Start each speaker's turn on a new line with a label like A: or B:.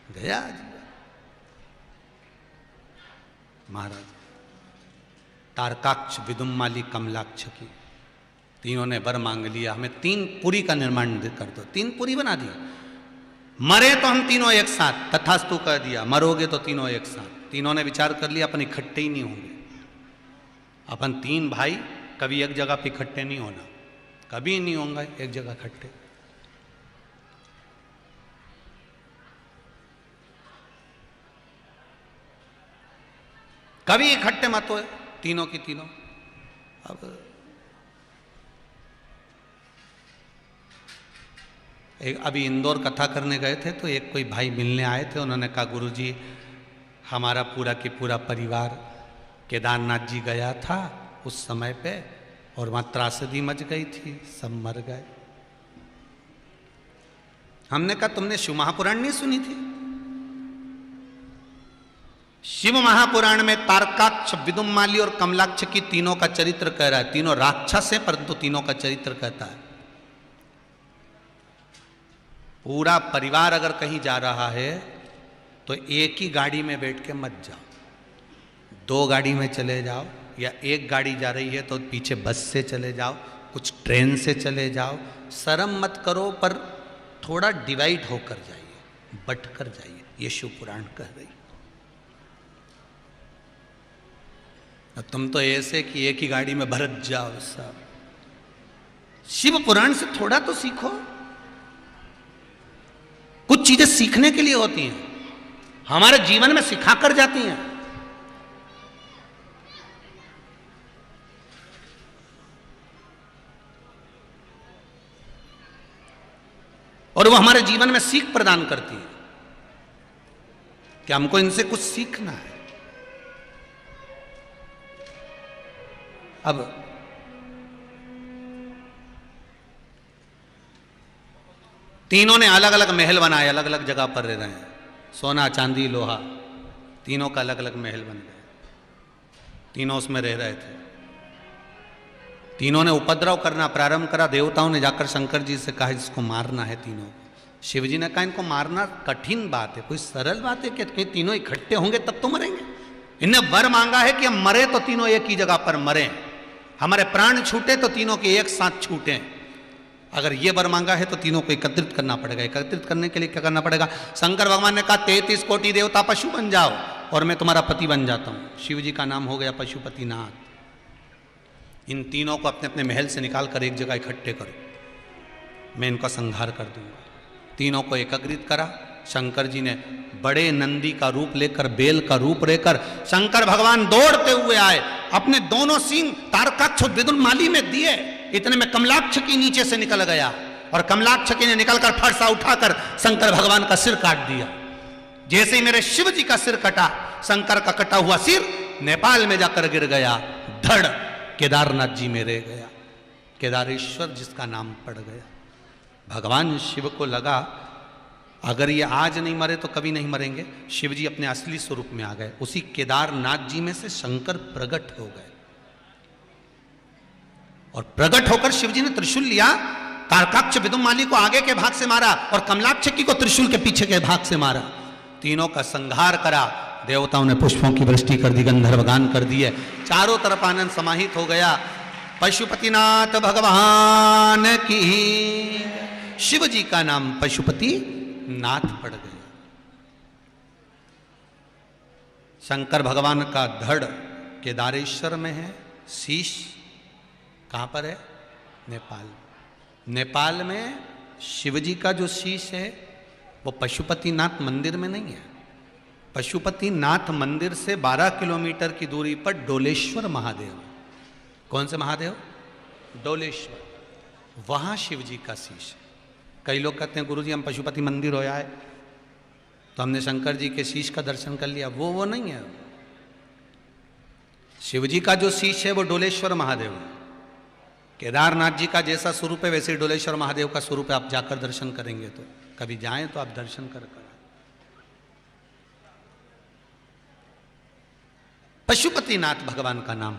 A: गया महाराज। तारकाक्ष, विदुम्माली, कमलाक्ष की तीनों ने वर मांग लिया, हमें 3 पुरी का निर्माण कर दो। 3 पुरी बना दी। मरे तो हम तीनों एक साथ, तथास्तु कह दिया। मरोगे तो तीनों एक साथ। तीनों ने विचार कर लिया अपन इकट्ठे ही नहीं होंगे। अपन 3 भाई कभी एक जगह पे इकट्ठे नहीं होना, कभी नहीं होंगे एक जगह इकट्ठे। कभी इकट्ठे मत हो तीनों की तीनों। अब अभी इंदौर कथा करने गए थे तो एक कोई भाई मिलने आए थे। उन्होंने कहा गुरुजी हमारा पूरा की पूरा परिवार केदारनाथ जी गया था उस समय पे, और वहां त्रासदी मच गई थी, सब मर गए। हमने कहा तुमने शिव महापुराण नहीं सुनी थी? शिव महापुराण में तारकाक्ष, विदुम्माली और कमलाक्ष की तीनों का चरित्र कह रहा है। तीनों राक्षस हैं परंतु तीनों का चरित्र कहता है। पूरा परिवार अगर कहीं जा रहा है तो एक ही गाड़ी में बैठ के मत जाओ, 2 गाड़ी में चले जाओ, या एक गाड़ी जा रही है तो पीछे बस से चले जाओ, कुछ ट्रेन से चले जाओ। शर्म मत करो पर थोड़ा डिवाइड होकर जाइए, बट कर जाइए, ये शिव पुराण कह रही। तुम तो ऐसे कि एक ही गाड़ी में भरत जाओ सब। शिव पुराण से थोड़ा तो सीखो। कुछ चीजें सीखने के लिए होती हैं, हमारे जीवन में सिखाकर जाती हैं। और वो हमारे जीवन में सीख प्रदान करती है कि हमको इनसे कुछ सीखना है। अब तीनों ने अलग अलग महल बनाए, अलग अलग जगह पर रह रहे हैं। सोना, चांदी, लोहा, तीनों का अलग अलग महल बन गए। तीनों उसमें रह रहे थे। तीनों ने उपद्रव करना प्रारंभ करा। देवताओं ने जाकर शंकर जी से कहा इसको मारना है तीनों को। शिव जी ने कहा इनको मारना कठिन बात है, कोई सरल बात है कि तीनों इकट्ठे होंगे तब तो मरेंगे। इन्हें वर मांगा है कि हम मरे तो तीनों एक ही जगह पर मरें, हमारे प्राण छूटे तो तीनों के एक साथ छूटें। अगर ये वर मांगा है तो तीनों को एकत्रित करना पड़ेगा। एकत्रित करने के लिए क्या करना पड़ेगा? शंकर भगवान ने कहा 33 कोटि देवता पशु बन जाओ और मैं तुम्हारा पति बन जाता हूं। शिव जी का नाम हो गया पशुपतिनाथ। इन तीनों को अपने अपने महल से निकाल कर एक जगह इकट्ठे करो, मैं इनका संहार कर दूंगा। तीनों को एकत्रित करा। शंकर जी ने बड़े नंदी का रूप लेकर, बेल का रूप लेकर शंकर भगवान दौड़ते हुए आए। अपने दोनों सिंह तारकाक्ष और विदुम्माली में दिए। इतने में कमलाक्ष की नीचे से निकल गया और कमलाक्ष की ने निकलकर फरसा उठाकर शंकर भगवान का सिर काट दिया। जैसे ही मेरे शिव जी का सिर कटा, शंकर का कटा हुआ सिर नेपाल में जाकर गिर गया। धड़ केदारनाथ जी में रह गया। केदारेश्वर जिसका नाम पड़ गया। भगवान शिव को लगा अगर ये आज नहीं मरे तो कभी नहीं मरेंगे। शिव जी अपने असली स्वरूप में आ गए। उसी केदारनाथ जी में से शंकर प्रकट हो गए और प्रकट होकर शिव जी ने त्रिशूल लिया। तारकाक्ष, विदुम्माली को आगे के भाग से मारा और कमलाक्ष की को त्रिशूल के पीछे के भाग से मारा। तीनों का संहार करा। देवताओं ने पुष्पों की वृष्टि कर दी, गंधर्व गान कर दिए। चारों तरफ आनंद समाहित हो गया। पशुपतिनाथ भगवान की, शिव जी का नाम पशुपति नाथ पड़ गया। शंकर भगवान का धड़ केदारेश्वर में है। शीश कहां पर है? नेपाल। नेपाल में शिव जी का जो शीश है वो पशुपतिनाथ मंदिर में नहीं है। पशुपतिनाथ मंदिर से 12 किलोमीटर की दूरी पर डोलेश्वर महादेव। कौन से महादेव? डोलेश्वर। वहां शिव जी का शीश है। कई लोग कहते हैं गुरुजी हम पशुपति मंदिर हो आए तो हमने शंकर जी के शीश का दर्शन कर लिया। वो नहीं है। शिव जी का जो शीश है वो डोलेश्वर महादेव है। केदारनाथ जी का जैसा स्वरूप है वैसे ही डोलेश्वर महादेव का स्वरूप है। आप जाकर दर्शन करेंगे तो, कभी जाएं तो आप दर्शन कर। पशुपतिनाथ भगवान का नाम